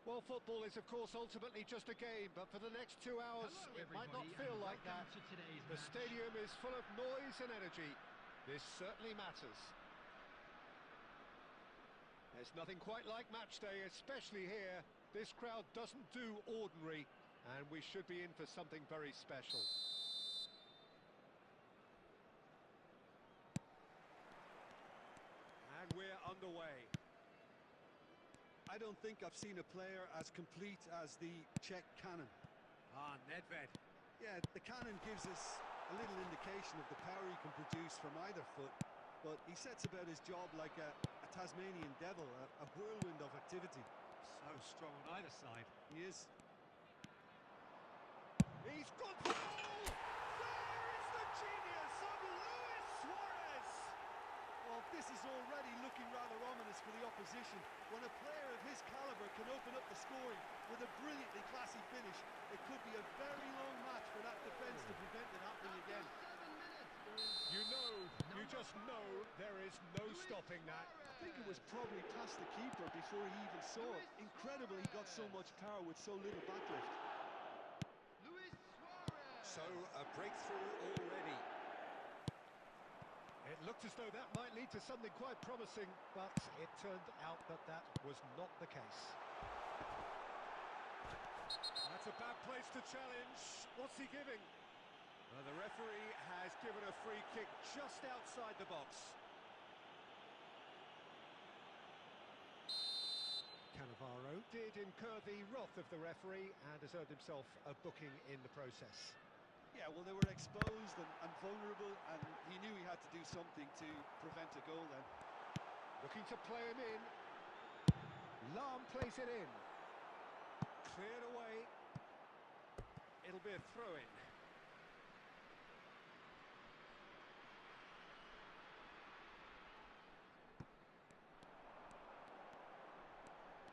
Well, football is, of course, ultimately just a game, but for the next 2 hours, it might not feel like that. The stadium is full of noise and energy. This certainly matters. There's nothing quite like match day, especially here. This crowd doesn't do ordinary, and we should be in for something very special. And we're underway. I don't think I've seen a player as complete as the Czech cannon. Nedved. Yeah, the cannon gives us a little indication of the power he can produce from either foot, but he sets about his job like a Tasmanian devil, a whirlwind of activity. So strong on either side. He is. He's got the goal! There is the genius of Luis Suarez! Well, this is already looking rather ominous for the opposition. When a player of his calibre can open up the scoring with a brilliantly classy finish, it could be a very long match for that defence to prevent it happening again. You just know there is no stopping that. I think it was probably past the keeper before he even saw it. Incredibly, he got so much power with so little backlift. So, a breakthrough already. It looked as though that might lead to something quite promising, but it turned out that that was not the case. That's a bad place to challenge. What's he giving? Well, the referee has given a free kick just outside the box. Cannavaro did incur the wrath of the referee and has earned himself a booking in the process. Yeah, well, they were exposed and vulnerable, and he knew he had to do something to prevent a goal then. Looking to play him in. Lahm plays it in. Cleared away. It'll be a throw-in.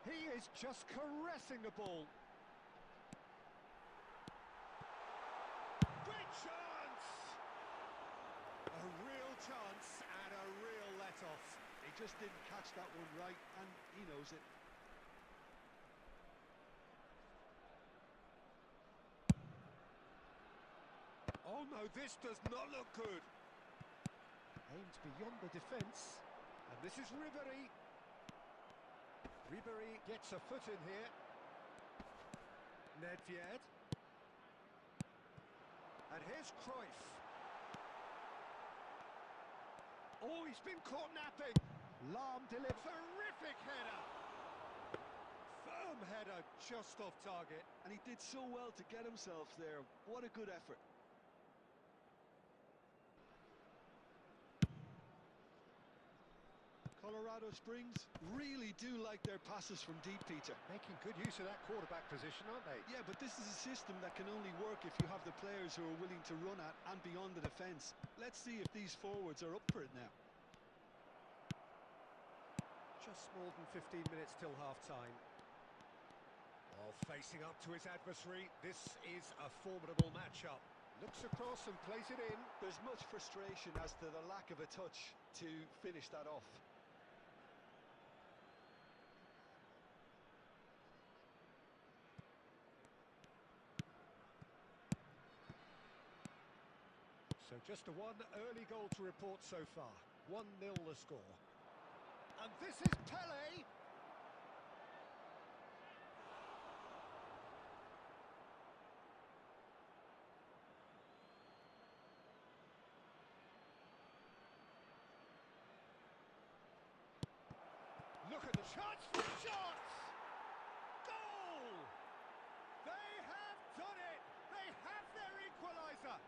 He is just caressing the ball. Great chance! A real chance and a real let-off. He just didn't catch that one right, and he knows it. Oh no, this does not look good. Aimed beyond the defence. And this is Ribéry. Ribéry gets a foot in here. Nedved. And here's Cruyff. Oh, he's been caught napping. Lahm delivers. Terrific header. Firm header, just off target. And he did so well to get himself there. What a good effort. Colorado Springs really do like their passes from deep, Peter. Making good use of that quarterback position, aren't they? Yeah, but this is a system that can only work if you have the players who are willing to run at and beyond the defence. Let's see if these forwards are up for it now. Just more than 15 minutes till half-time. While facing up to his adversary, this is a formidable matchup. Looks across and plays it in. There's much frustration as to the lack of a touch to finish that off. So just one early goal to report so far. 1-0 the score. And this is Pelé. Look at the chance for a shot! Goal! They have done it! They have their equaliser!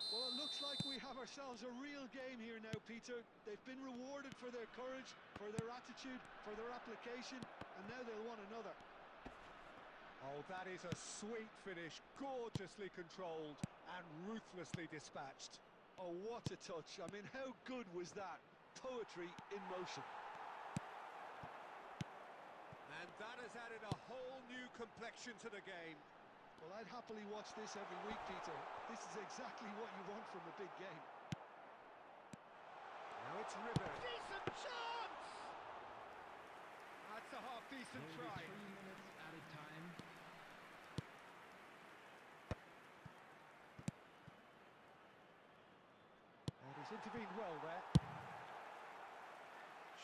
Well, it looks like we have ourselves a real game here now, Peter. They've been rewarded for their courage, for their attitude, for their application, and now they'll want another. Oh, that is a sweet finish, gorgeously controlled and ruthlessly dispatched. Oh, what a touch. I mean, how good was that? Poetry in motion. And that has added a whole new complexion to the game. Well, I'd happily watch this every week, Peter. This is exactly what you want from a big game. Now it's Ribéry. Decent chance! That's a half-decent try. He's intervened well there.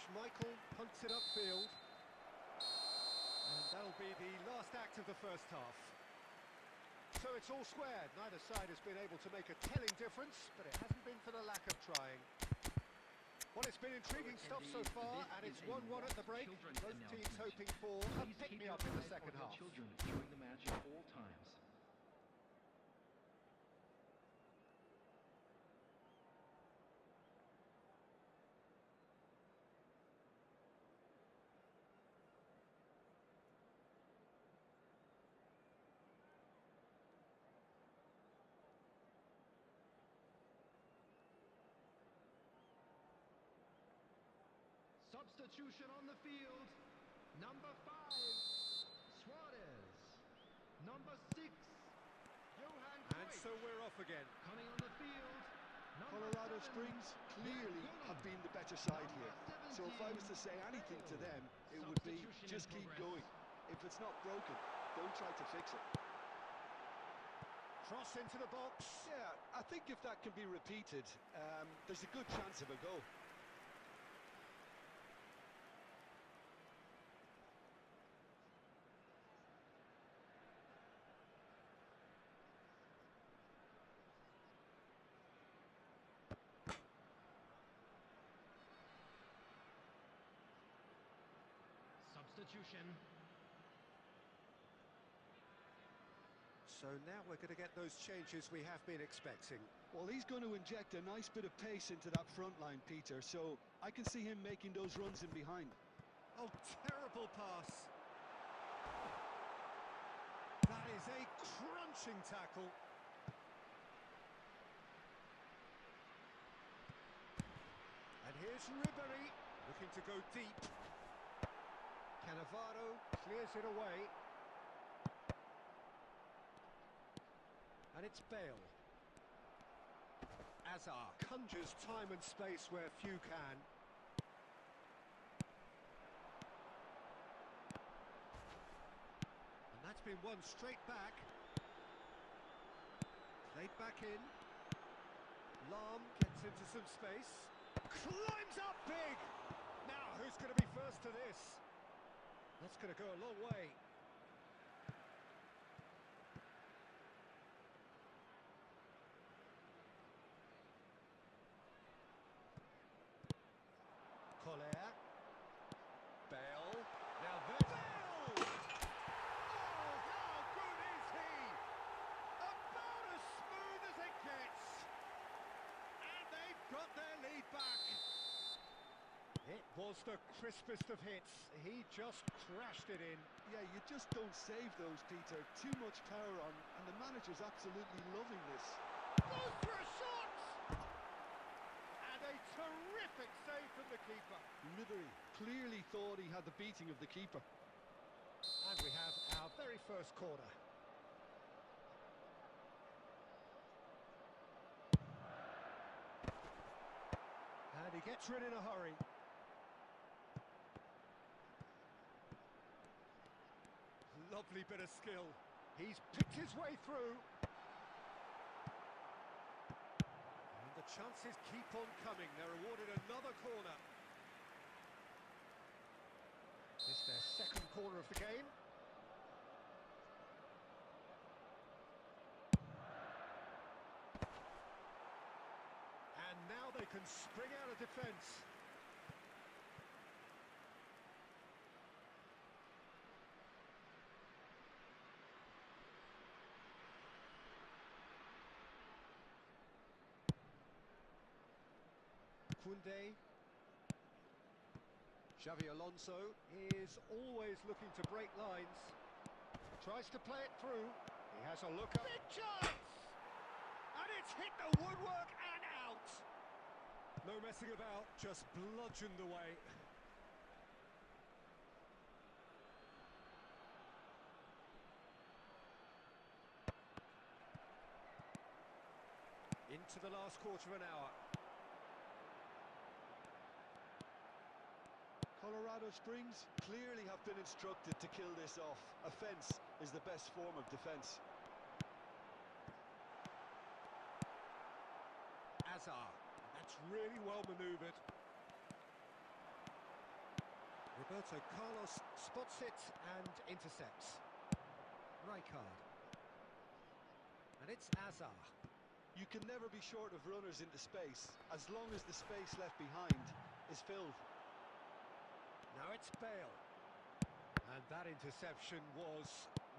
Schmeichel punts it upfield. And that'll be the last act of the first half. So it's all squared. Neither side has been able to make a telling difference, but it hasn't been for the lack of trying. Well, it's been intriguing stuff so far, and it's 1-1 at the break. Both teams hoping for a pick-me-up in the second half. Children during the match at all times. Substitution on the field. Number 5, Suarez. Number 6, Johan Cruyff. And so we're off again. Coming on the field. Colorado 7, Springs clearly have been the better side here. So if I was to say anything to them, it would be just keep going. If it's not broken, don't try to fix it. Cross into the box. Yeah, I think if that can be repeated, there's a good chance of a goal. Substitution. So now we're going to get those changes we have been expecting. Well, he's going to inject a nice bit of pace into that front line, Peter, so I can see him making those runs in behind. Oh, terrible pass. That is a crunching tackle. And here's Ribery, looking to go deep. Cannavaro clears it away. And it's Bale. Azar conjures time and space where few can. And that's been won straight back. Played back in. Lahm gets into some space. Climbs up big! Now, who's going to be first to this? That's going to go a long way. Collier. Bale. Now there's Bale! Oh, how good is he? About as smooth as it gets. And they've got their lead back. It was the crispest of hits. He just crashed it in. Yeah, you just don't save those, Peter. Too much power on, and the manager's absolutely loving this. Goes for a shot! And a terrific save from the keeper. Ribery clearly thought he had the beating of the keeper. And we have our very first corner. And he gets rid in a hurry. Lovely bit of skill. He's picked his way through. And the chances keep on coming. They're awarded another corner. This is their second corner of the game. And now they can spring out of defence. Koundé. Xavi Alonso is always looking to break lines. Tries to play it through. He has a look up. Big chance! And it's hit the woodwork and out. No messing about, just bludgeoned away. Into the last quarter of an hour. Colorado Springs clearly have been instructed to kill this off. Offence is the best form of defence. Azar. That's really well manoeuvred. Roberto Carlos spots it and intercepts. Rijkaard. And it's Azar. You can never be short of runners into space, as long as the space left behind is filled. Now it's Bale. And that interception was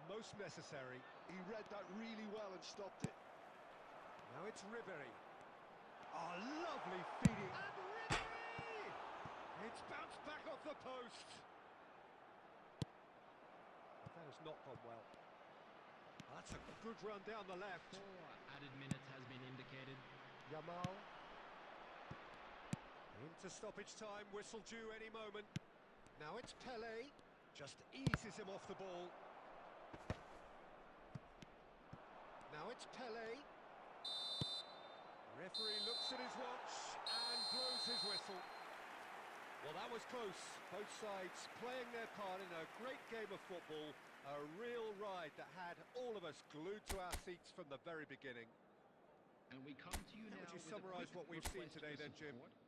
most necessary. He read that really well and stopped it. Now it's Ribery. Oh, lovely feeding. And Ribery! It's bounced back off the post. But that has not gone well. That's a good run down the left. 4 added minutes has been indicated. Yamal. Into stoppage time, whistle due any moment. Now it's Pelé. Just eases him off the ball. Now it's Pelé. Referee looks at his watch and blows his whistle. Well, that was close. Both sides playing their part in a great game of football. A real ride that had all of us glued to our seats from the very beginning. And we come to you How now would you with a summarise quick what we've seen request today for then, Jim? support.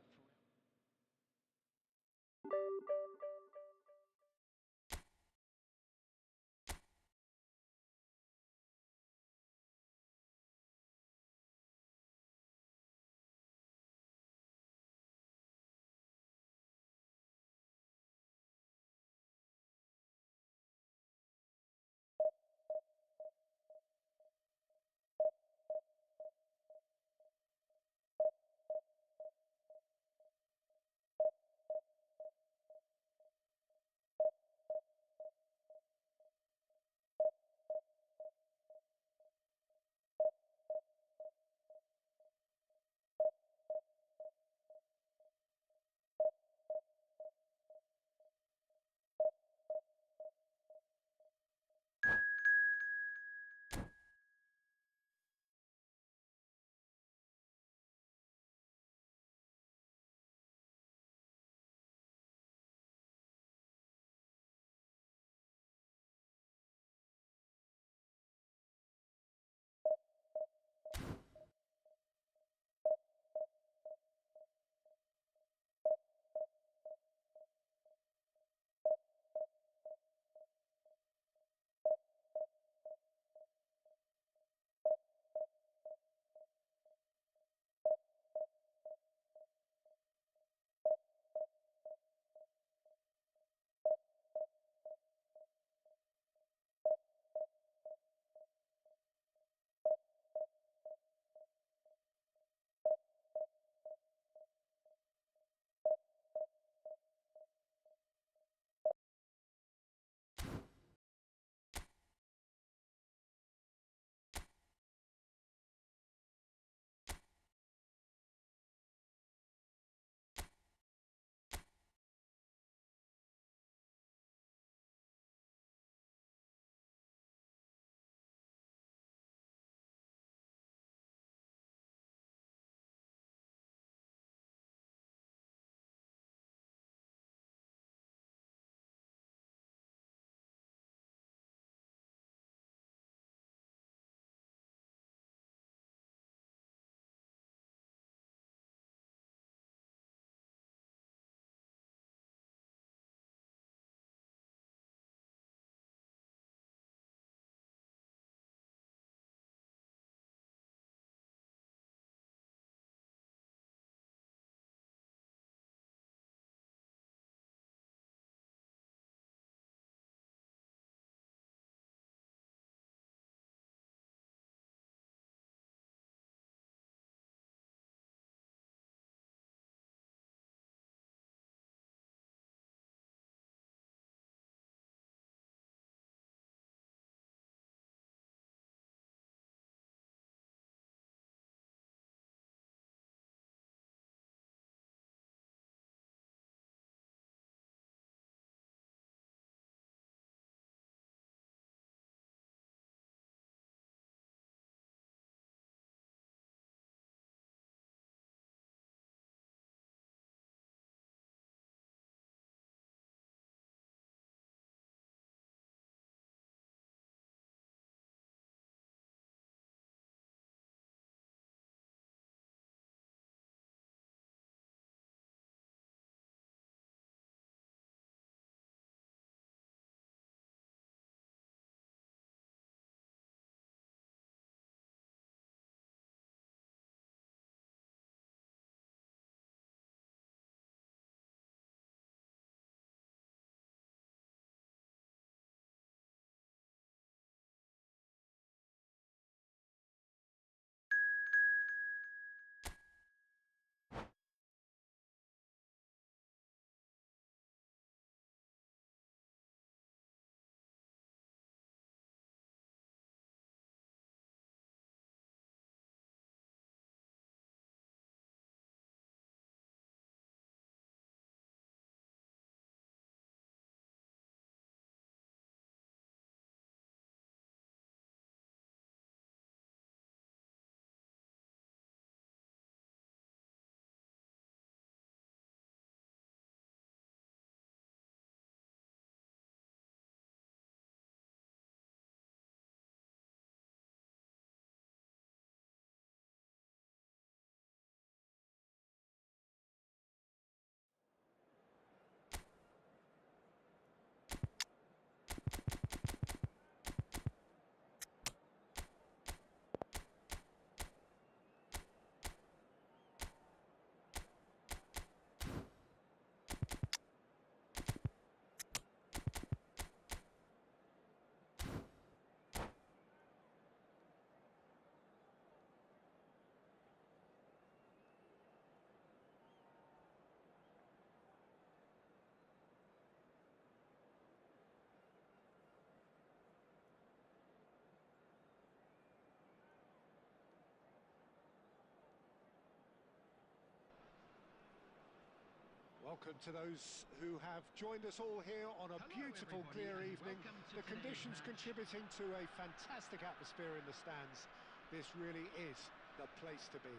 Welcome to those who have joined us all here on a Hello, beautiful, everybody, clear and evening. welcome to The today's conditions match. contributing to a fantastic atmosphere in the stands. This really is the place to be.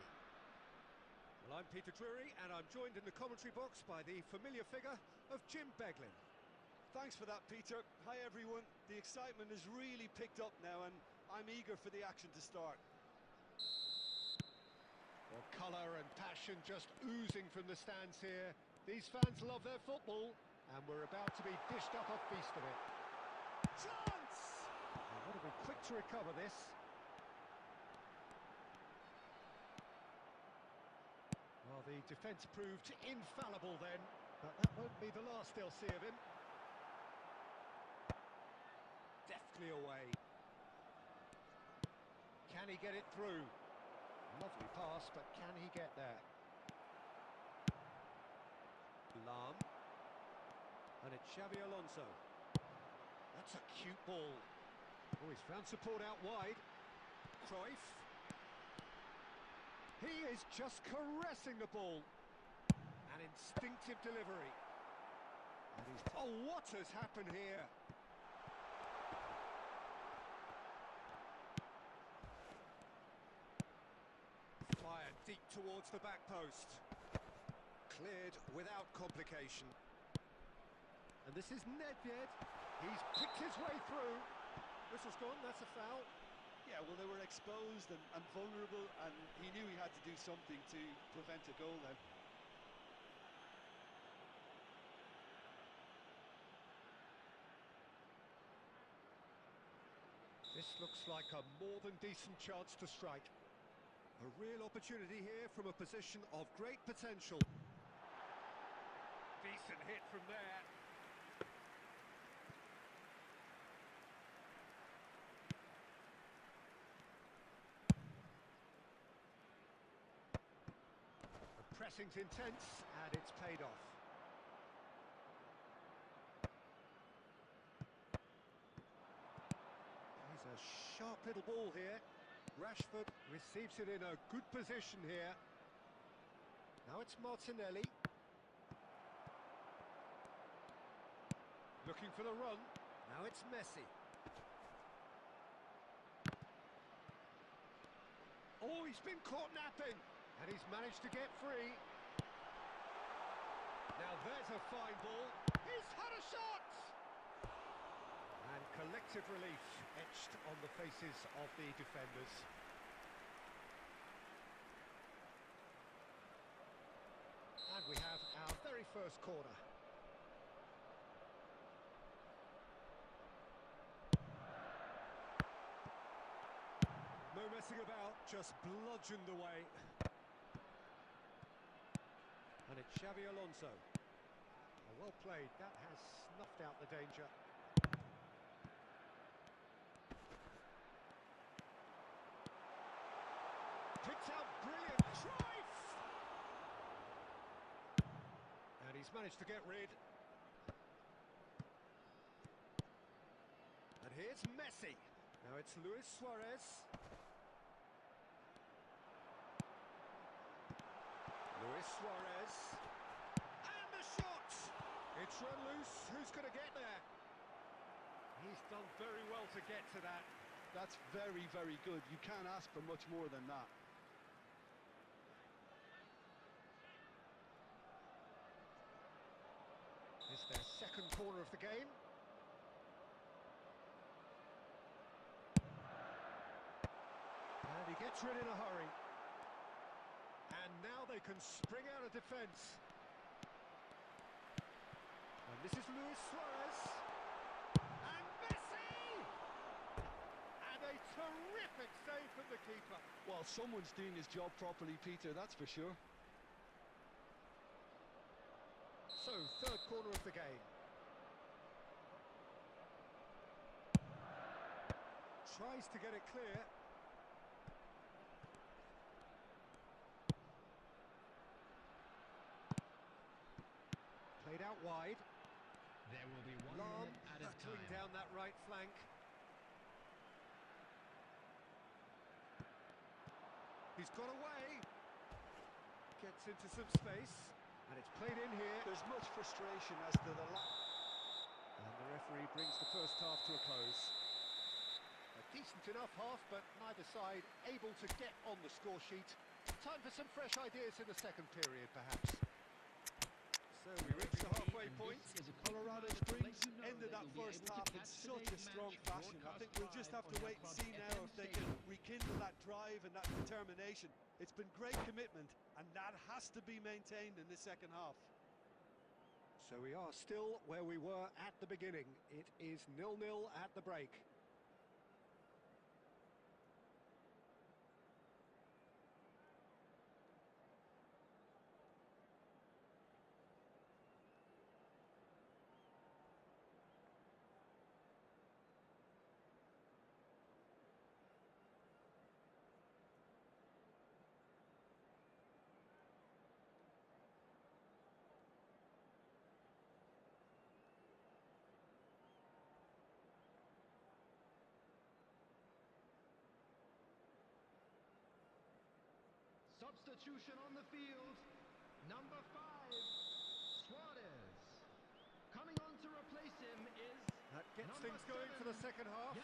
Well, I'm Peter Drury, and I'm joined in the commentary box by the familiar figure of Jim Beglin. Thanks for that, Peter. Hi, everyone. The excitement has really picked up now, and I'm eager for the action to start. Well, colour and passion just oozing from the stands here. These fans love their football, and we're about to be dished up a feast of it. Chance! Now, got to be quick to recover this. Well, the defence proved infallible then, but that won't be the last they'll see of him. Deftly away. Can he get it through? Lovely pass, but can he get there? Lam. And it's Xavi Alonso. That's a cute ball. Oh, he's found support out wide. Cruyff. He is just caressing the ball. An instinctive delivery. And he's... Oh, what has happened here? Fired deep towards the back post. Cleared without complication. And this is Nedved. He's picked his way through. Whistle's gone, that's a foul. Yeah, well, they were exposed and vulnerable, and he knew he had to do something to prevent a goal then. This looks like a more than decent chance to strike. A real opportunity here from a position of great potential. Decent hit from there. The pressing's intense, and it's paid off. He's a sharp little ball here. Rashford receives it in a good position here. Now it's Martinelli. Looking for the run. Now it's Messi. Oh, he's been caught napping. And he's managed to get free. Now there's a fine ball. He's had a shot! And collective relief etched on the faces of the defenders. And we have our very first corner. No messing about, just bludgeoned away. And it's Xavi Alonso. Oh, well played, that has snuffed out the danger. Picked out brilliant. Cruyff! And he's managed to get rid. And here's Messi. Now it's Luis Suarez. Luis Suarez. And the shot! It's run loose. Who's going to get there? He's done very well to get to that. That's very, very good. You can't ask for much more than that. It's their second corner of the game. And he gets rid in a hurry. And now they can spring out of defence. And this is Luis Suarez. And Messi! And a terrific save from the keeper. Well, someone's doing his job properly, Peter, that's for sure. So, third corner of the game. Tries to get it clear. Played out wide. There will be 1 Lam minute added battling time. down that right flank. He's got away. Gets into some space. And it's played in here. There's much frustration as to the And the referee brings the first half to a close. A decent enough half, but neither side able to get on the score sheet. Time for some fresh ideas in the second period, perhaps. So we reach the halfway point. Colorado Springs ended that first half in such a strong fashion. I think we'll just have to wait and see now if they can rekindle that drive and that determination. It's been great commitment, and that has to be maintained in the second half. So we are still where we were at the beginning. It is 0-0 at the break. Substitution on the field. Number 5, Suarez. Coming on to replace him is That gets number things going 7, for the second half.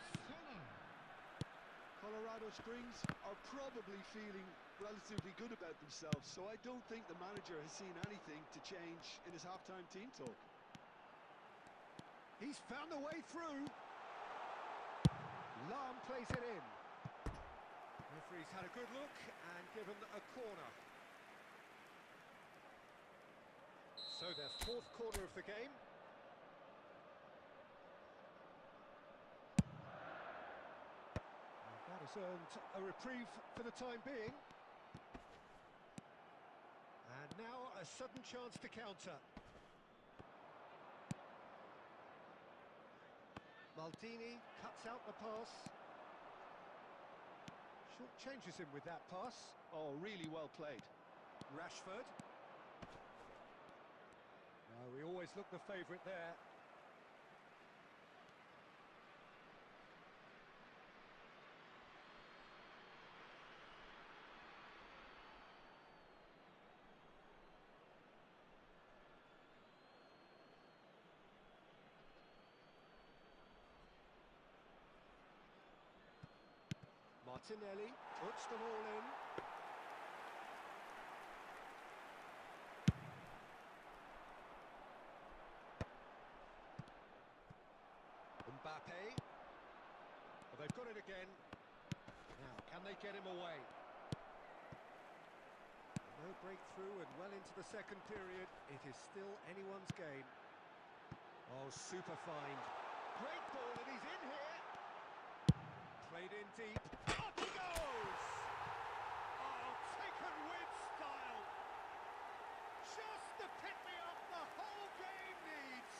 Colorado Springs are probably feeling relatively good about themselves, so I don't think the manager has seen anything to change in his halftime team talk. He's found a way through. Lahm plays it in. Referee's had a good look and given a corner. So their fourth corner of the game. And that has earned a reprieve for the time being. And now a sudden chance to counter. Maldini cuts out the pass. Short changes him with that pass. Oh, really well played. Rashford. No, we always look the favourite there. Martinelli puts them all in. Mbappe. Well, they've got it again. Now, can they get him away? No breakthrough and well into the second period. It is still anyone's game. Oh, super find. Great ball and he's in here. Played in deep. Up he goes! Oh, taken with style. Just the pick-me-up the whole game needs.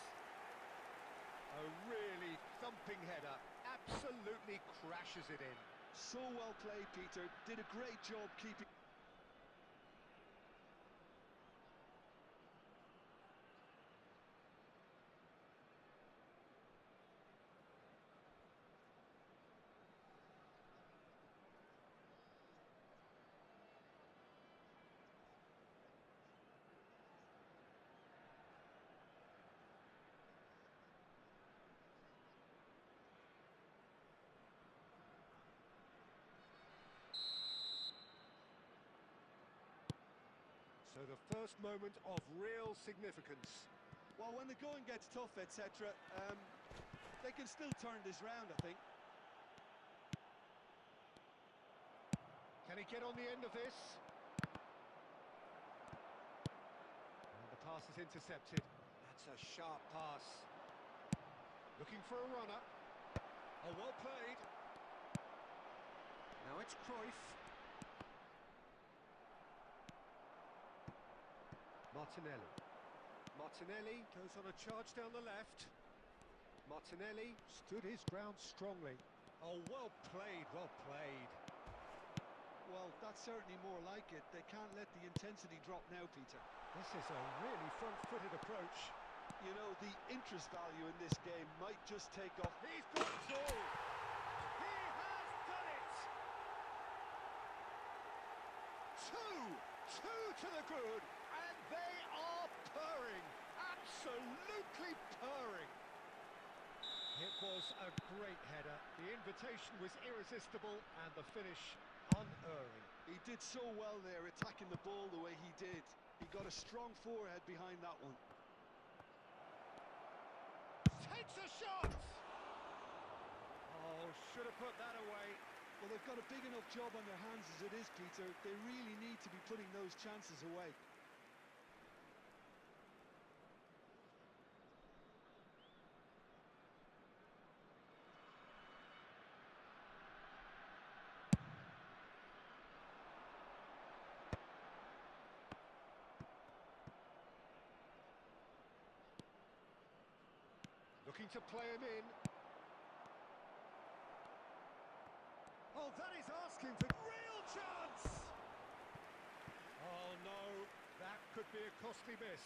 A really thumping header. Absolutely crashes it in. So well played, Peter. Did a great job keeping... So the first moment of real significance. Well, when the going gets tough, etc., they can still turn this round, I think. Can he get on the end of this? And the pass is intercepted. That's a sharp pass. Looking for a runner. Oh, well played. Now it's Cruyff. Martinelli. Martinelli goes on a charge down the left. Martinelli stood his ground strongly. Oh, well played, well played. Well, that's certainly more like it. They can't let the intensity drop now, Peter. This is a really front-footed approach. You know, the interest value in this game might just take off. He's got it all. He has done it. Two to the good, and they are purring, absolutely purring. It was a great header. The invitation was irresistible and the finish unerring. He did so well there, attacking the ball the way he did. He got a strong forehead behind that one. Takes a shot! Oh, should have put that away. Well, they've got a big enough job on their hands as it is, Peter. They really need to be putting those chances away. Looking to play him in. Oh, that is asking for real chance! Oh no, that could be a costly miss.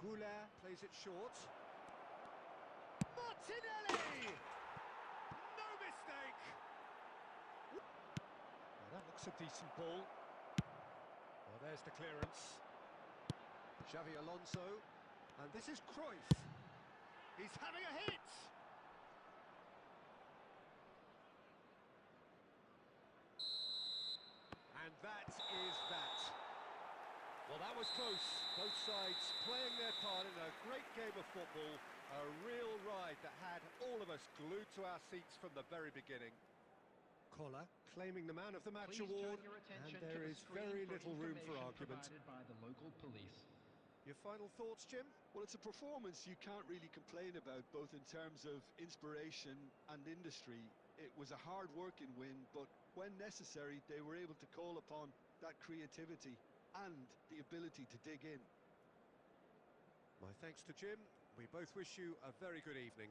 Goulart plays it short. Martinelli! No mistake! Well, that looks a decent ball. Well, there's the clearance. Xavi Alonso. And this is Cruyff. He's having a hit! And that is that. Well, that was close. Both sides playing their part in a great game of football. A real ride that had all of us glued to our seats from the very beginning. Collar claiming the man of the match Please award, turn your attention and there to the is screen very for little room for information argument. provided by the local police. Your final thoughts, Jim? Well, it's a performance you can't really complain about, both in terms of inspiration and industry. It was a hard-working win, but when necessary, they were able to call upon that creativity and the ability to dig in. My thanks to Jim. We both wish you a very good evening.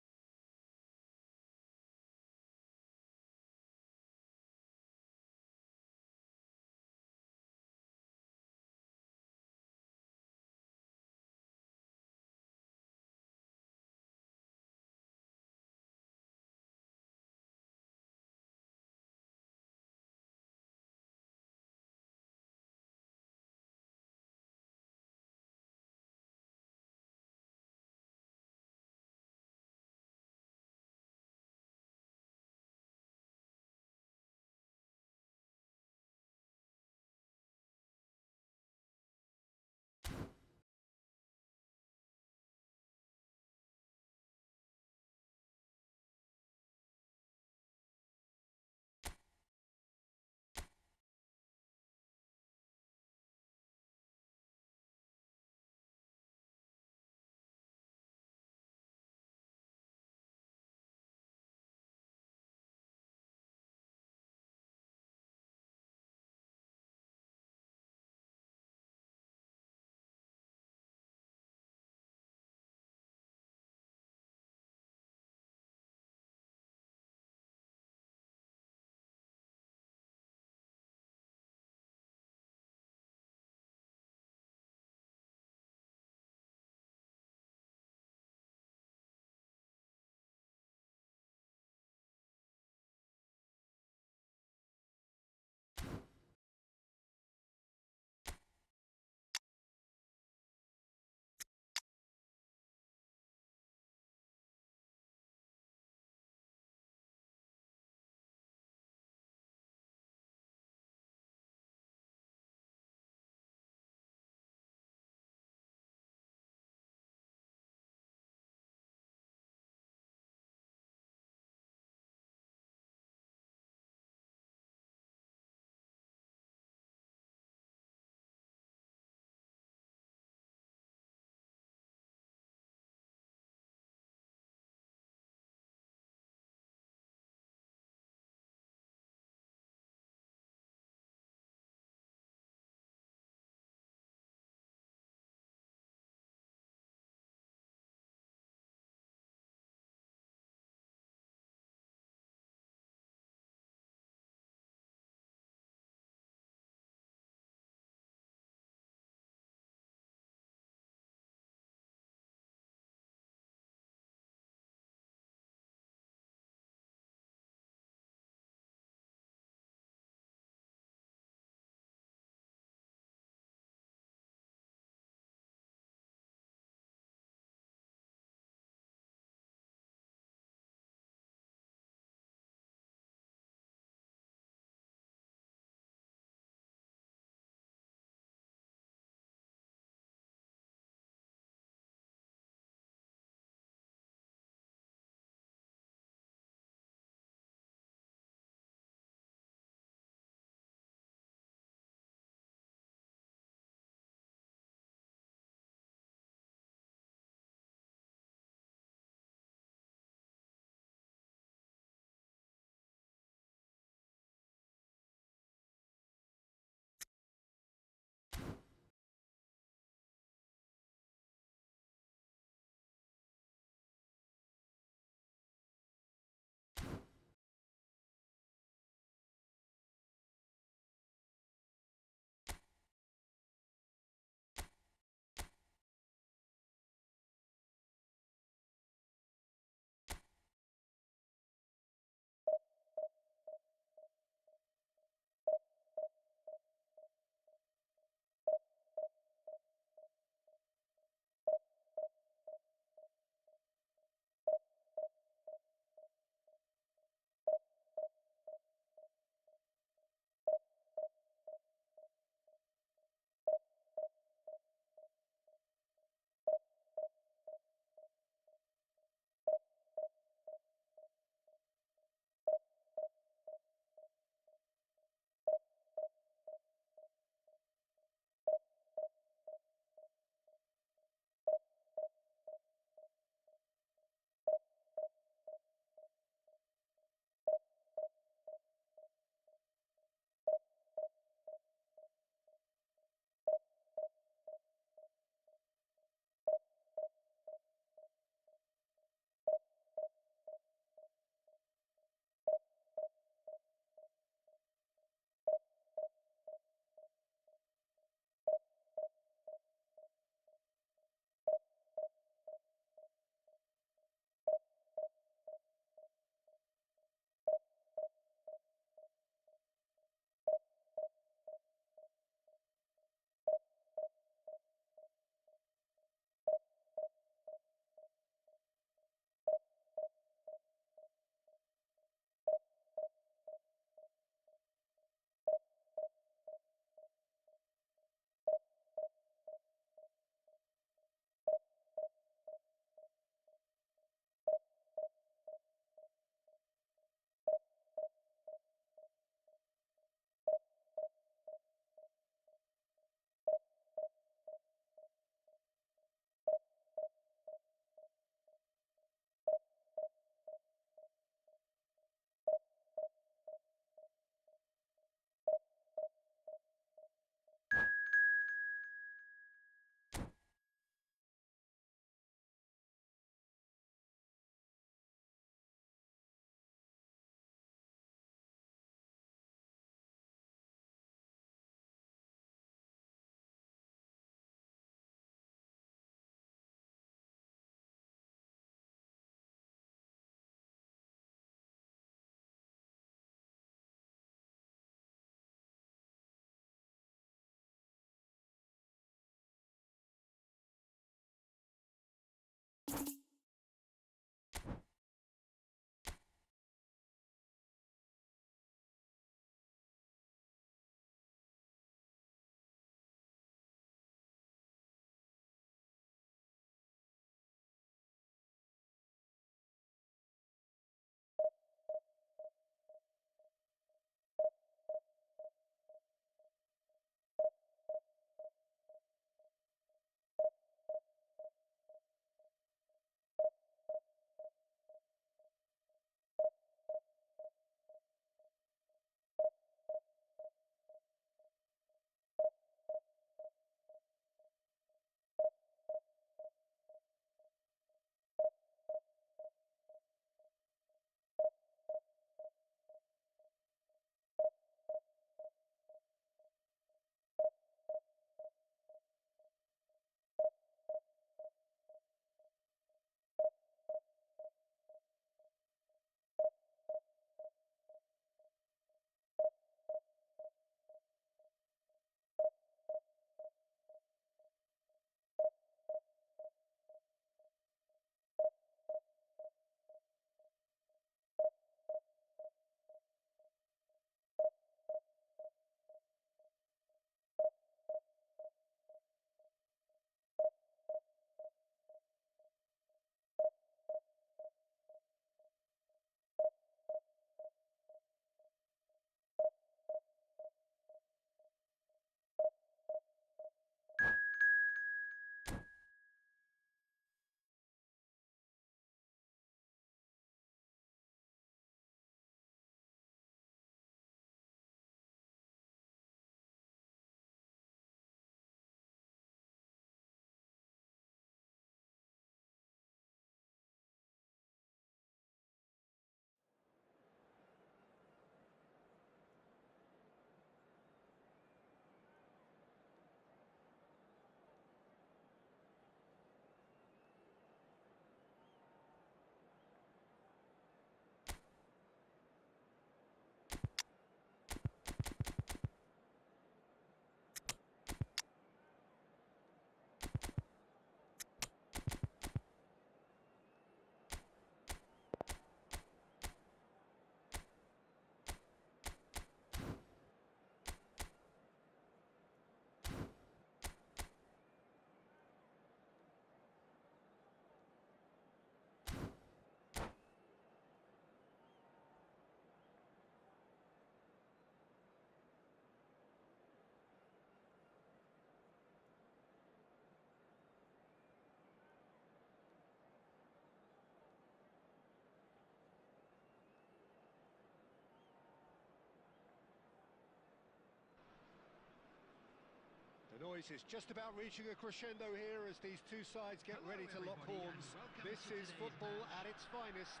The noise is just about reaching a crescendo here as these two sides get Hello, ready to lock everybody, horns. and welcome This to is today's football match. at its finest.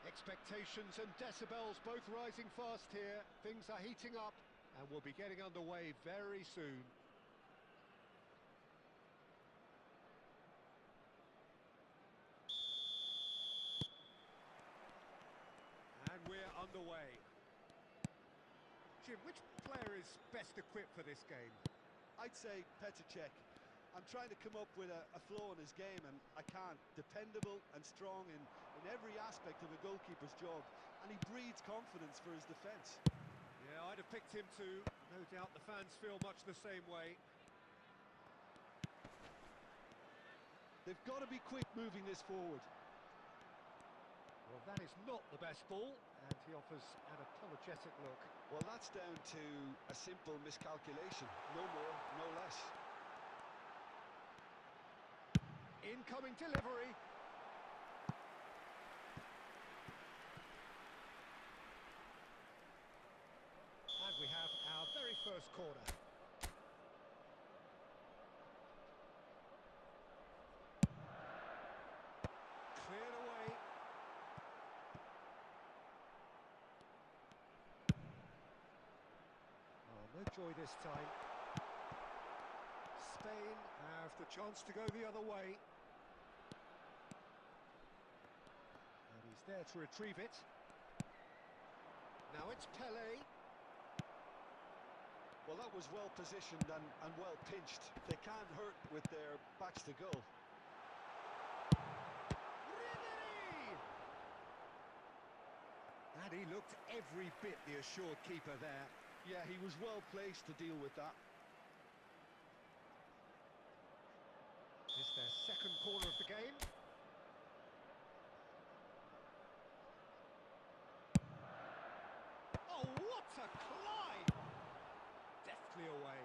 Expectations and decibels both rising fast here. Things are heating up and we'll be getting underway very soon. And we're underway. Jim, which player is best equipped for this game? I'd say Petr Cech. I'm trying to come up with a flow in his game, and I can't. Dependable and strong in every aspect of a goalkeeper's job, and he breeds confidence for his defence. Yeah, I'd have picked him too. No doubt the fans feel much the same way. They've got to be quick moving this forward. Well, that is not the best ball, and he offers an apologetic look. Well, that's down to a simple miscalculation. No more, no less. Incoming delivery. And we have our very first corner. Cleared away. Oh, no joy this time. Spain have the chance to go the other way. And he's there to retrieve it. Now it's Pelé. Well, that was well positioned and well pinched. They can't hurt with their backs to goal. Ribery! And he looked every bit the assured keeper there. Yeah, he was well placed to deal with that. It's their second corner of the game. Oh, what a climb! Deftly away.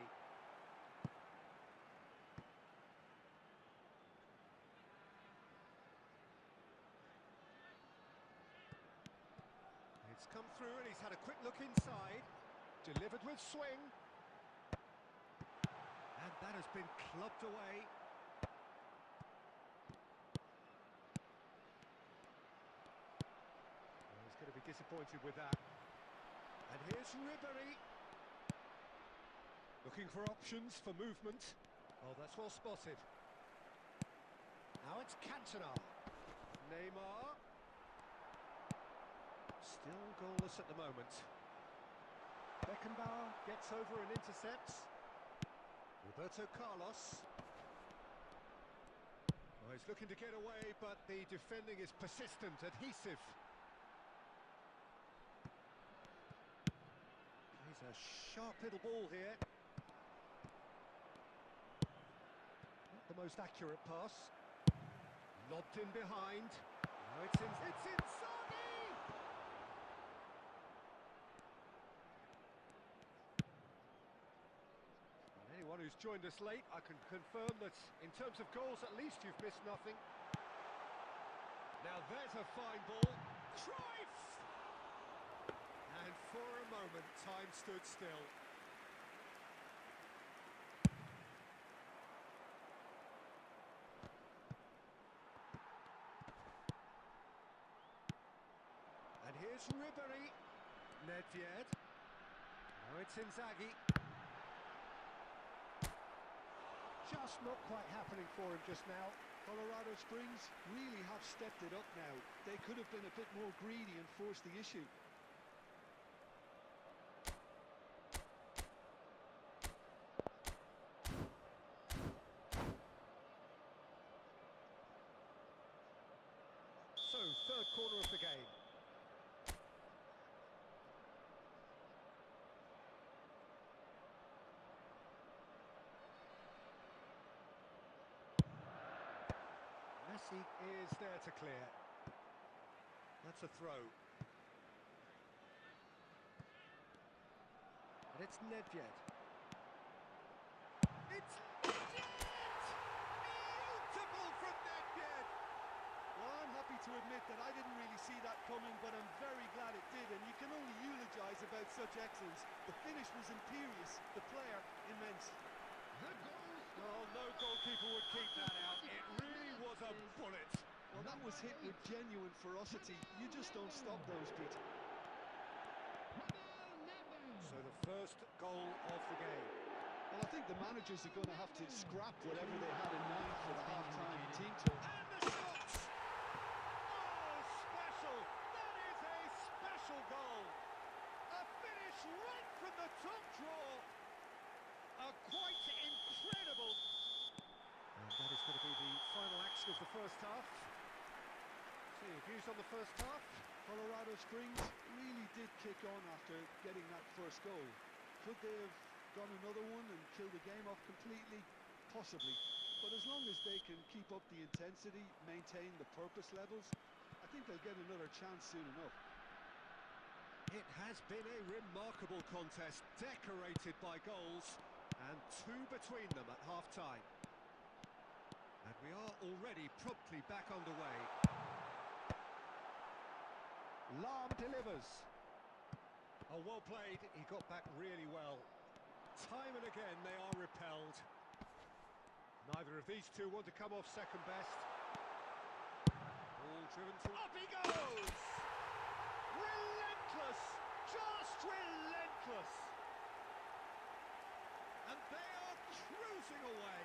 It's come through and he's had a quick look inside. Delivered with swing. And that has been clubbed away. Well, he's going to be disappointed with that. And here's Ribery. Looking for options for movement. Oh, that's well spotted. Now it's Cantona. Neymar. Still goalless at the moment. Beckenbauer gets over and intercepts. Roberto Carlos. Oh, he's looking to get away, but the defending is persistent, adhesive. Plays a sharp little ball here. Not the most accurate pass. Lobbed in behind. Now it's Inzaghi! Anyone who's joined us late, I can confirm that in terms of goals, at least you've missed nothing. Now there's a fine ball. Cruyff! And for a moment, time stood still. And here's Ribery. Nedved. Now it's Inzaghi. Just not quite happening for him just now. Colorado Springs really have stepped it up now. They could have been a bit more greedy and forced the issue. So, third corner of the game. Messi is there to clear. That's a throw. And it's Nedved. It's Nedved! Beautiful from Nedved! Well, I'm happy to admit that I didn't really see that coming, but I'm very glad it did, and you can only eulogise about such excellence. The finish was imperious, the player immense. The goal Well, no goalkeeper would keep that out. It really was a bullet. Well, that was hit with genuine ferocity. You just don't stop those, Peter. So the first goal of the game. Well, I think the managers are going to have to scrap whatever they had in mind for the half-time team talk. And the shots! Oh, special! That is a special goal! A finish right from the top draw! A quite incredible... And that is going to be the final action of the first half. So your views on the first half? Colorado Springs really did kick on after getting that first goal. Could they have gone another one and killed the game off completely? Possibly. But as long as they can keep up the intensity, maintain the purpose levels, I think they'll get another chance soon enough. It has been a remarkable contest, decorated by goals, and two between them at half-time. And we are already promptly back underway. Lahm delivers. Oh, well played. He got back really well. Time and again they are repelled. Neither of these two want to come off second best. Ball driven to... Up he goes! Relentless! Just relentless! And they are cruising away.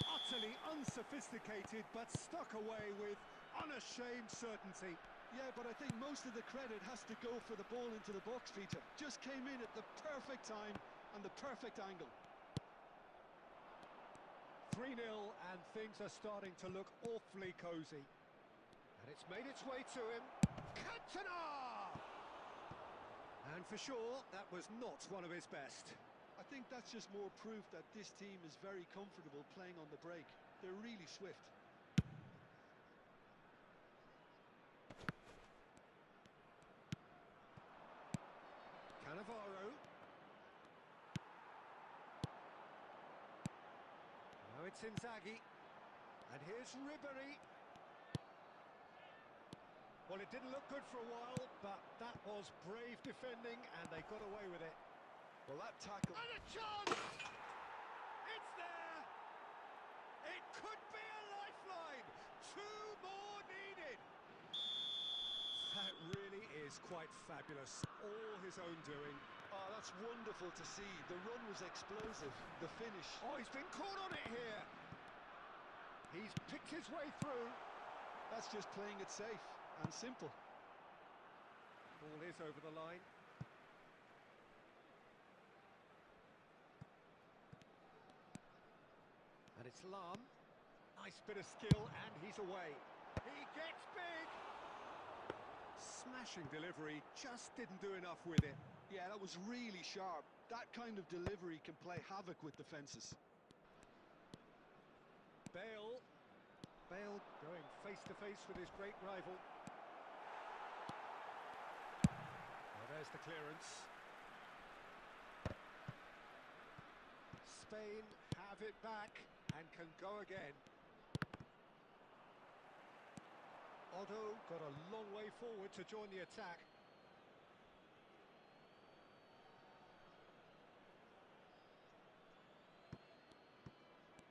Utterly unsophisticated, but stuck away with unashamed certainty. Yeah, but I think most of the credit has to go for the ball into the box, Peter. Just came in at the perfect time and the perfect angle. 3-0 and things are starting to look awfully cosy. And it's made its way to him. Cantona! And for sure, that was not one of his best. I think that's just more proof that this team is very comfortable playing on the break. They're really swift. Cannavaro. Now it's Inzaghi. And here's Ribery. Well, it didn't look good for a while, but that was brave defending, and they got away with it. Well, that tackle... And a chance! It's there! It could be a lifeline! Two more needed! That really is quite fabulous. All his own doing. Oh, that's wonderful to see. The run was explosive. The finish... Oh, he's been caught on it here. He's picked his way through. That's just playing it safe and simple. Ball is over the line. And it's Lahm. Nice bit of skill, and he's away. He gets big. Smashing delivery, just didn't do enough with it. Yeah, that was really sharp. That kind of delivery can play havoc with defences. Bale going face-to-face with his great rival. Well, there's the clearance. Spain have it back and can go again. Otto got a long way forward to join the attack.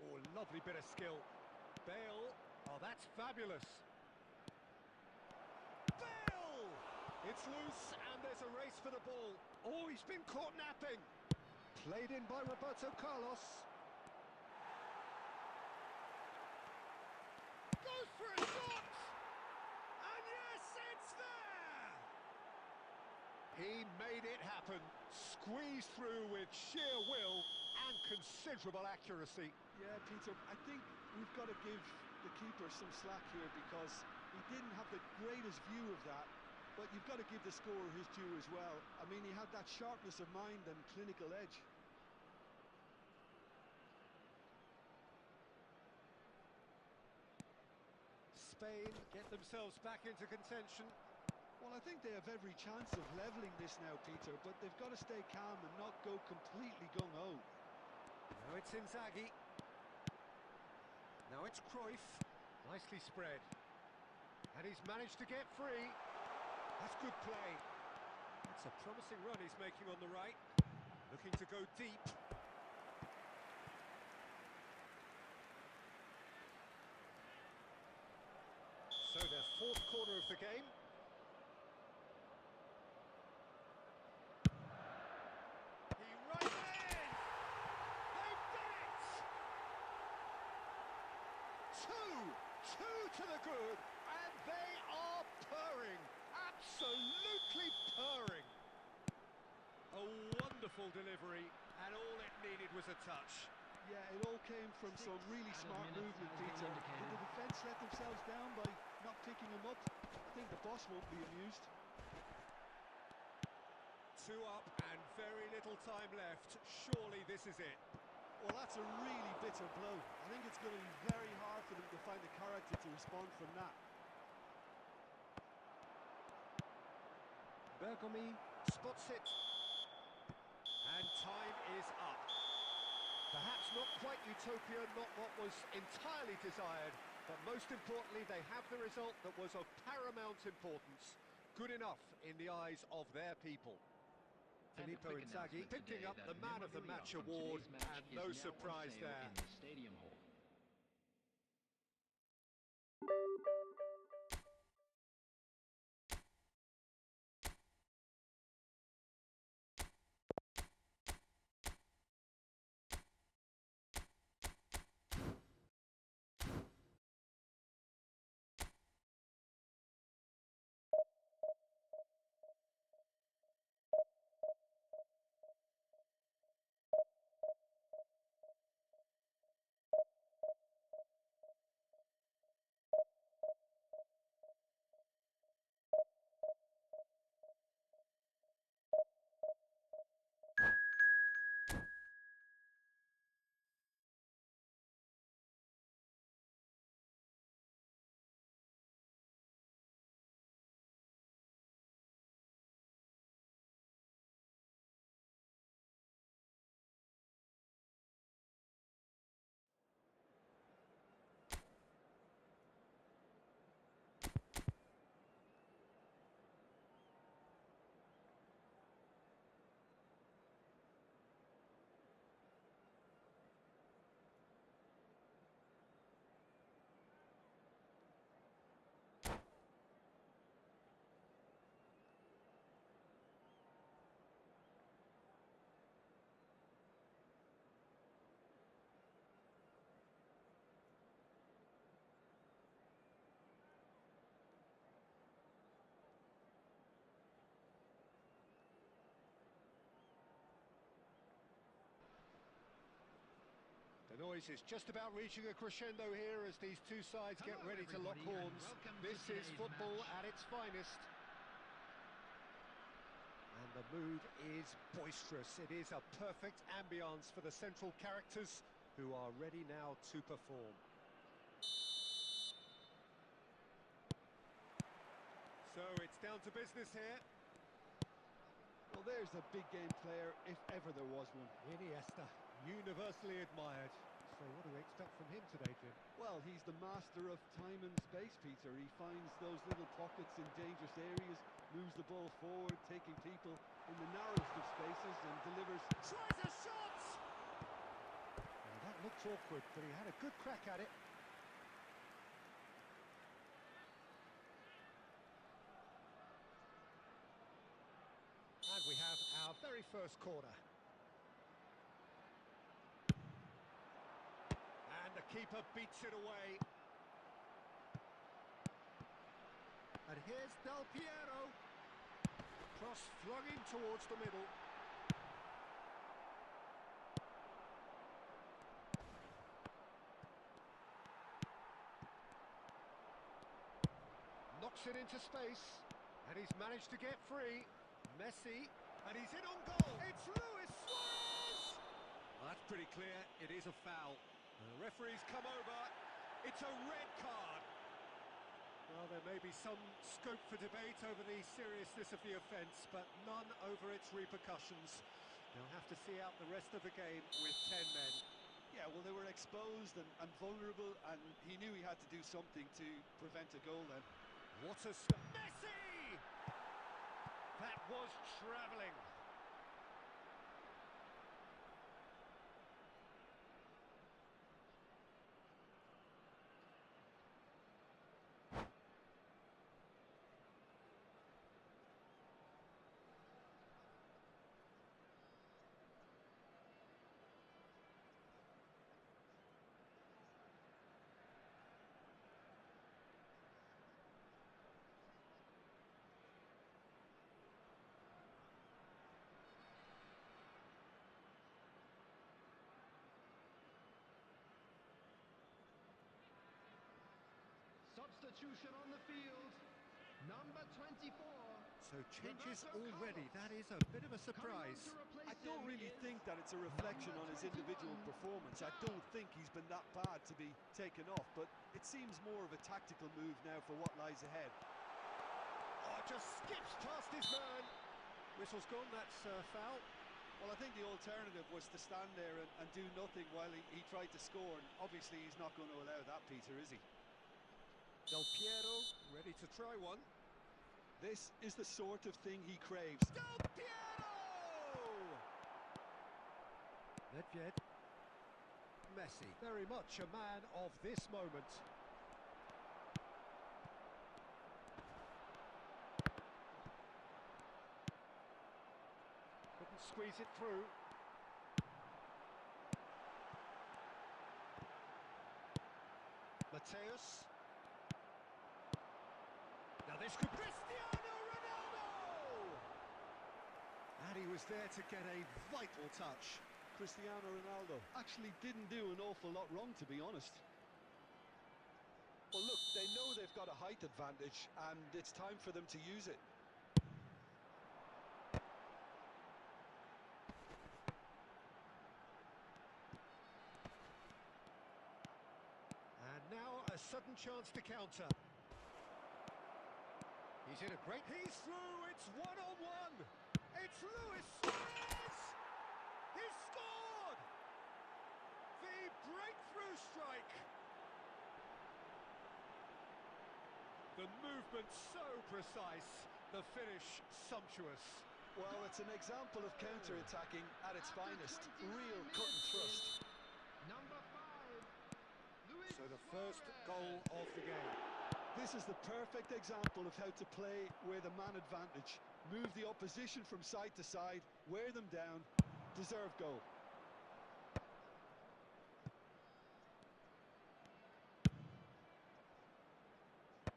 Oh, lovely bit of skill. Bale, oh, that's fabulous. Bale! It's loose and there's a race for the ball. Oh, he's been caught napping. Played in by Roberto Carlos. Goes for a shot! And yes, it's there! He made it happen. Squeezed through with sheer will and considerable accuracy. Yeah, Peter, I think we've got to give the keeper some slack here because he didn't have the greatest view of that, but you've got to give the scorer his due as well. I mean, he had that sharpness of mind and clinical edge. Spain get themselves back into contention. Well, I think they have every chance of levelling this now, Peter, but they've got to stay calm and not go completely gung-ho. Now it's Inzaghi. Now it's Cruyff. Nicely spread. And he's managed to get free. That's good play. It's a promising run he's making on the right. Looking to go deep. So their fourth corner of the game. He runs in! They've done it! Two to the good, and they are purring. Absolutely purring. A wonderful delivery, and all it needed was a touch. Yeah, it all came from some really smart movement, Peter. Did the defence let themselves down by not picking him up? I think the boss won't be amused. Two up and very little time left. Surely this is it. Well, that's a really bitter blow. I think it's going to be very hard for them to find the character to respond from that. Bergomi spots it. And time is up. Perhaps not quite utopia, not what was entirely desired, but most importantly, they have the result that was of paramount importance. Good enough in the eyes of their people. Filippo Inzaghi picking up the Man of the Match award, and no surprise there. In the Stadium Hall. The noise is just about reaching a crescendo here as these two sides get ready to lock horns. This is football at its finest. And the mood is boisterous. It is a perfect ambience for the central characters who are ready now to perform. So it's down to business here. Well, there's a big game player, if ever there was one. Iniesta, universally admired. So what do we expect from him today, Jim? Well, he's the master of time and space, Peter. He finds those little pockets in dangerous areas, moves the ball forward, taking people in the narrowest of spaces and delivers... Tries a shot! Well, that looked awkward, but he had a good crack at it. And we have our very first corner. And the keeper beats it away. And here's Del Piero. Cross flung in towards the middle. Knocks it into space. And he's managed to get free. Messi. And he's in on goal. It's Luis Suarez! Well, that's pretty clear. It is a foul. The referee's come over. It's a red card. Well, there may be some scope for debate over the seriousness of the offence, but none over its repercussions. They'll have to see out the rest of the game with 10 men. Yeah, well, they were exposed and vulnerable, and he knew he had to do something to prevent a goal then. What a Messi! That was travelling. Substitution on the field, number 24. So changes already, that is a bit of a surprise. I don't really think that it's a reflection on his individual performance. I don't think he's been that bad to be taken off, but it seems more of a tactical move now for what lies ahead. Oh, just skips past his man. Whistle's gone, that's foul. Well, I think the alternative was to stand there and do nothing while he tried to score, and obviously he's not going to allow that, Peter, is he? Del Piero, ready to try one. This is the sort of thing he craves. Del Piero! Nedved. Messi, very much a man of this moment. Couldn't squeeze it through. Mateus. Now this could Cristiano Ronaldo! And he was there to get a vital touch. Cristiano Ronaldo actually didn't do an awful lot wrong, to be honest. Well, look, they know they've got a height advantage, and it's time for them to use it. And now a sudden chance to counter. He's in a great... He's through, it's one-on-one! It's Luis Suarez! He's scored! The breakthrough strike! The movement so precise, the finish sumptuous. Well, it's an example of counter-attacking at its finest. Real cut and thrust. Number 5, Luis So the first goal of the game. This is the perfect example of how to play with a man advantage. Move the opposition from side to side, wear them down, deserve goal.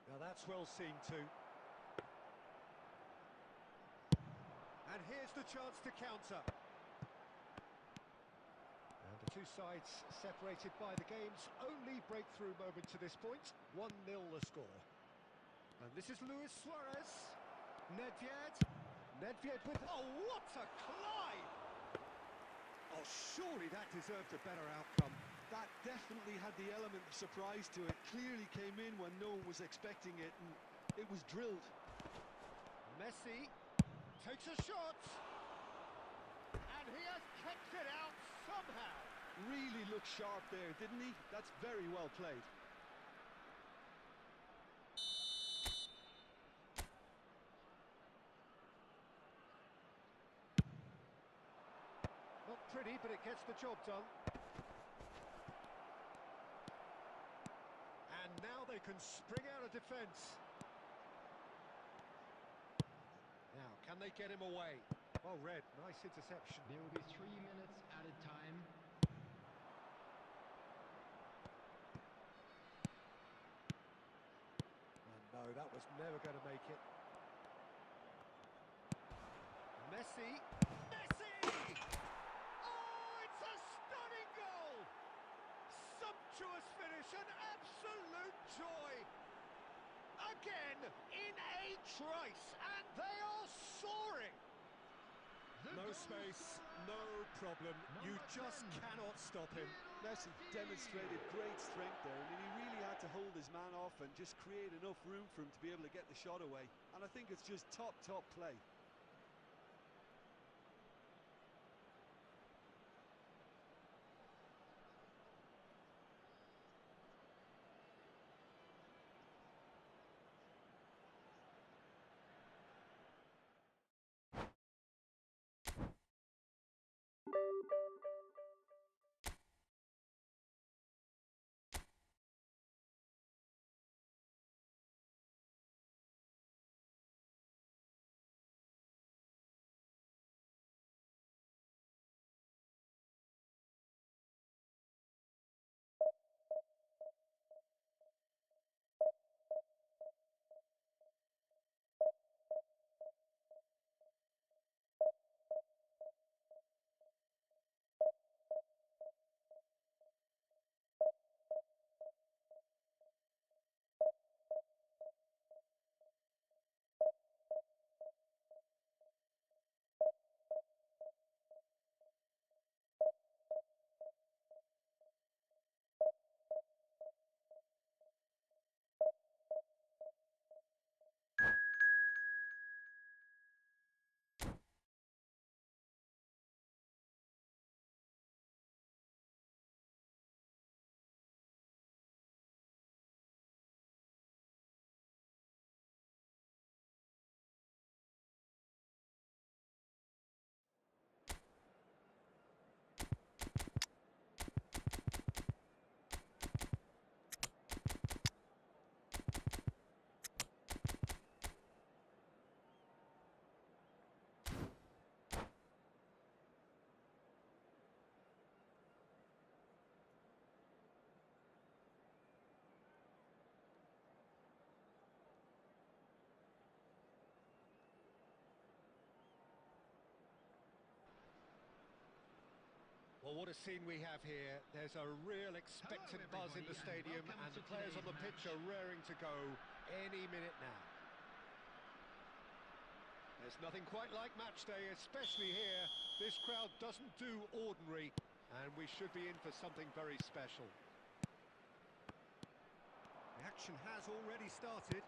Now that's well seen too. And here's the chance to counter. And the two sides separated by the game's only breakthrough moment to this point. 1-0 the score. And this is Luis Suarez. Nedved. Nedved with... Oh, what a climb! Oh, surely that deserved a better outcome. That definitely had the element of surprise to it. Clearly came in when no one was expecting it, and it was drilled. Messi takes a shot. And he has kept it out somehow. Really looked sharp there, didn't he? That's very well played. Not pretty, but it gets the job done. And now they can spring out of defence. Now, can they get him away? Well read, nice interception. There will be 3 minutes added time. And no, that was never going to make it. Messi. Messi! Oh, it's a stunning goal! Sumptuous finish, an absolute joy! Again, in a trice, and they are soaring! No space, no problem. You just cannot stop him. Messi demonstrated great strength there. I mean, he really had to hold his man off and just create enough room for him to be able to get the shot away. And I think it's just top play. Well, what a scene we have here. There's a real expectant buzz in the stadium, and the players on the pitch are raring to go any minute now. There's nothing quite like match day, especially here. This crowd doesn't do ordinary, and we should be in for something very special. The action has already started.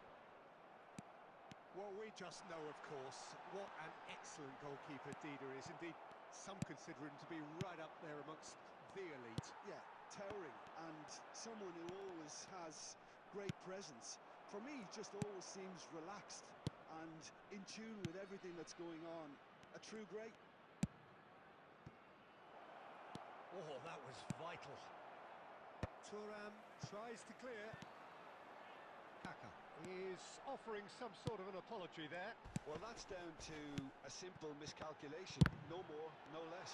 Well, we just know, of course, what an excellent goalkeeper Dida is. Indeed, some consider him to be right up there amongst the elite. Yeah, towering, and someone who always has great presence. For me, he just always seems relaxed and in tune with everything that's going on. A true great. Oh, that was vital. Thuram tries to clear. Kaka is offering some sort of an apology there. Well, that's down to a simple miscalculation. No more, no less.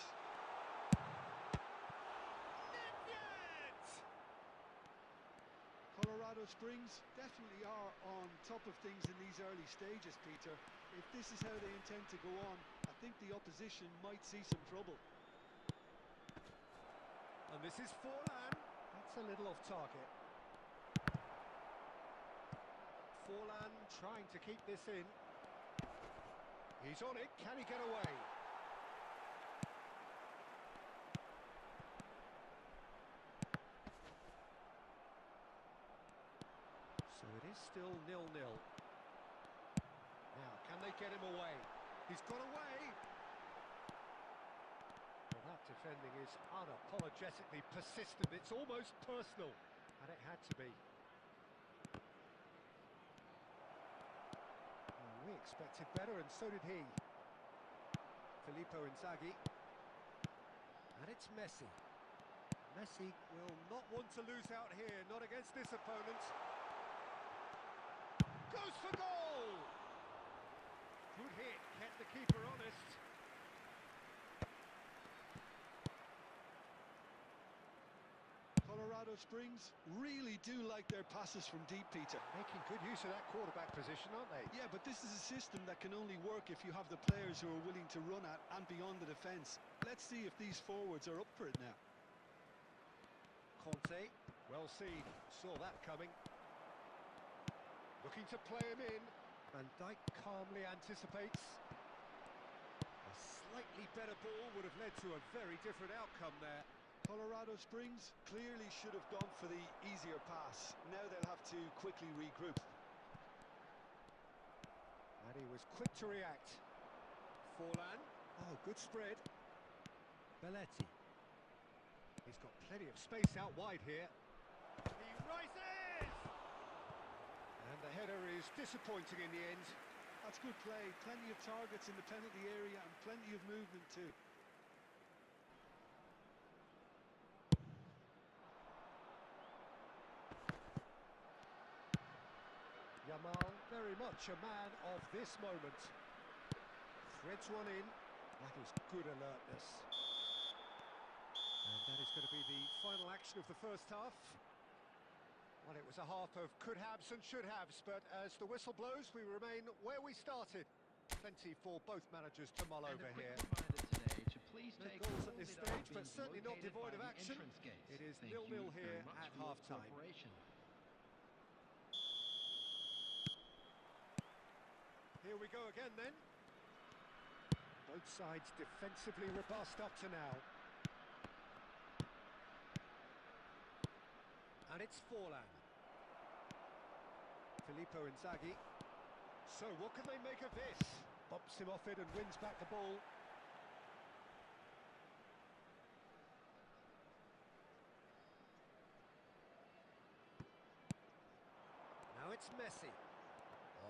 Colorado Springs definitely are on top of things in these early stages, Peter. If this is how they intend to go on, I think the opposition might see some trouble. And this is Forlan. That's a little off target. Forlan trying to keep this in. He's on it. Can he get away? So it is still 0-0. Now, can they get him away? He's got away. Well, that defending is unapologetically persistent. It's almost personal, and it had to be. Well, we expected better, and so did he. Filippo Inzaghi. And it's Messi. Messi will not want to lose out here, not against this opponent. Goes for goal! Good hit, kept the keeper honest. Colorado Springs really do like their passes from deep, Peter. Making good use of that quarterback position, aren't they? Yeah, but this is a system that can only work if you have the players who are willing to run at and beyond the defence. Let's see if these forwards are up for it now. Conte, well seen, saw that coming. Looking to play him in. Van Dijk calmly anticipates. A slightly better ball would have led to a very different outcome there. Colorado Springs clearly should have gone for the easier pass. Now they'll have to quickly regroup. And he was quick to react. Forlan. Oh, good spread. Belletti. He's got plenty of space out wide here. He rises! And the header is disappointing in the end. That's good play. Plenty of targets in the penalty area and plenty of movement too. Yamal, very much a man of this moment. Threads one in. That is good alertness. And that is going to be the final action of the first half. Well, it was a half of could-haves and should-haves, but as the whistle blows, we remain where we started. Plenty for both managers to mull over here. No goals at this stage, but certainly not devoid of action. It is 0-0 here at half-time. Here we go again then. Both sides defensively robust up to now. And it's Forlan. Filippo Inzaghi. So what can they make of this? Bumps him off it and wins back the ball. Now it's Messi.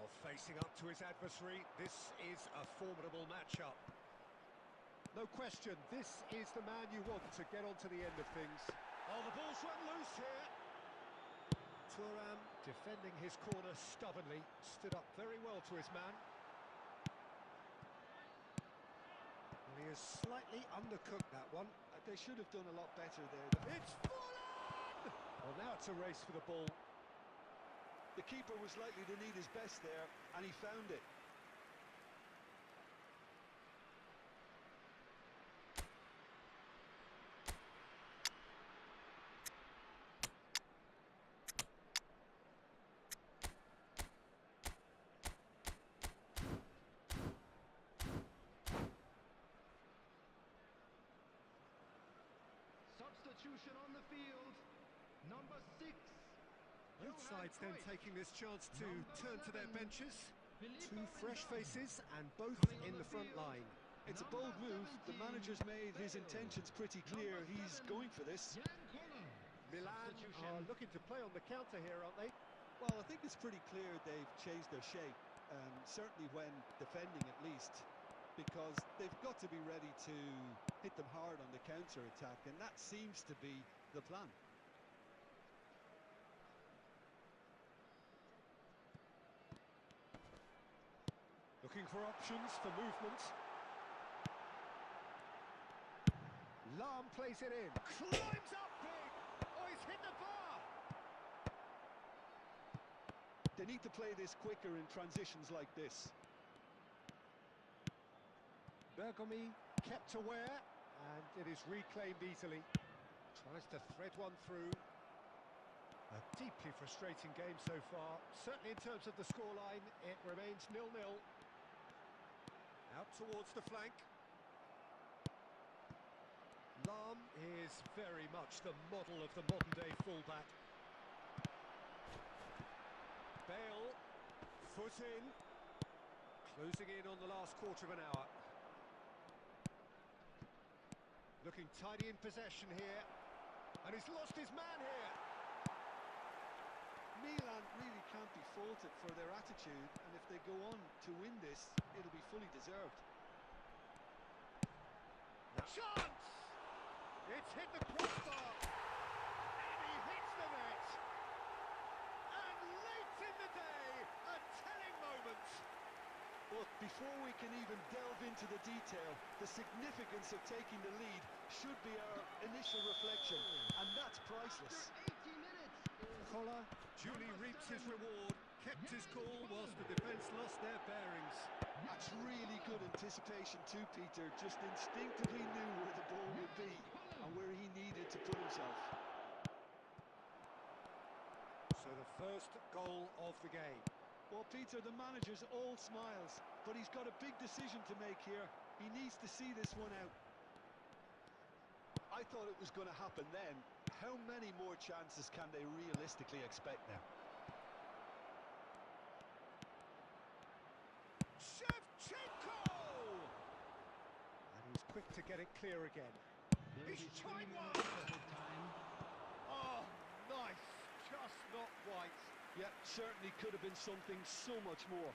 Oh, facing up to his adversary. This is a formidable matchup. No question, this is the man you want to get onto the end of things. Oh, the ball's run loose here. Thuram defending his corner stubbornly, stood up very well to his man. Well, he has slightly undercooked that one. They should have done a lot better there. It's Forlan! Well, now it's a race for the ball. The keeper was likely to need his best there, and he found it. substitution on the field. Number 6. Both sides then taking this chance to turn to their benches. Two fresh faces and both in the front line. It's a bold move. The manager's made his intentions pretty clear. He's going for this. Milan are looking to play on the counter here, aren't they? Well, I think it's pretty clear they've changed their shape, certainly when defending at least, because they've got to be ready to hit them hard on the counter-attack, and that seems to be the plan. Looking for options for movement. Lahm plays it in. Climbs up big. Oh, he's hit the bar. They need to play this quicker in transitions like this. Bergomi kept aware, and it is reclaimed easily. Tries to thread one through. A deeply frustrating game so far. Certainly in terms of the scoreline, it remains 0-0. Out towards the flank. Lahm is very much the model of the modern-day fullback. Bale, foot in. Closing in on the last quarter of an hour. Looking tidy in possession here. And he's lost his man here. Milan really can't be faulted for their attitude, and if they go on to win this, it'll be fully deserved. Chance! It's hit the crossbar, and he hits the net. And late in the day, a telling moment. Look, before we can even delve into the detail, the significance of taking the lead should be our initial reflection, and that's priceless. After 80 minutes is Collar duly reaps his reward, kept his cool whilst the defence lost their bearings. That's really good anticipation too, Peter. Just instinctively knew where the ball would be and where he needed to put himself. So the first goal of the game. Well, Peter, the manager's all smiles, but he's got a big decision to make here. He needs to see this one out. I thought it was going to happen then. How many more chances can they realistically expect now? Shevchenko! And he's quick to get it clear again. He's tried one! Oh, nice. Just not quite. Yeah, certainly could have been something so much more.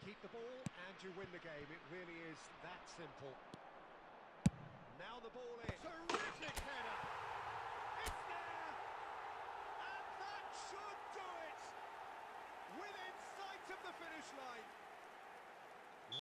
Keep the ball and you win the game. It really is that simple. Now the ball in. Terrific header! It's there! And that should do it! Within sight of the finish line.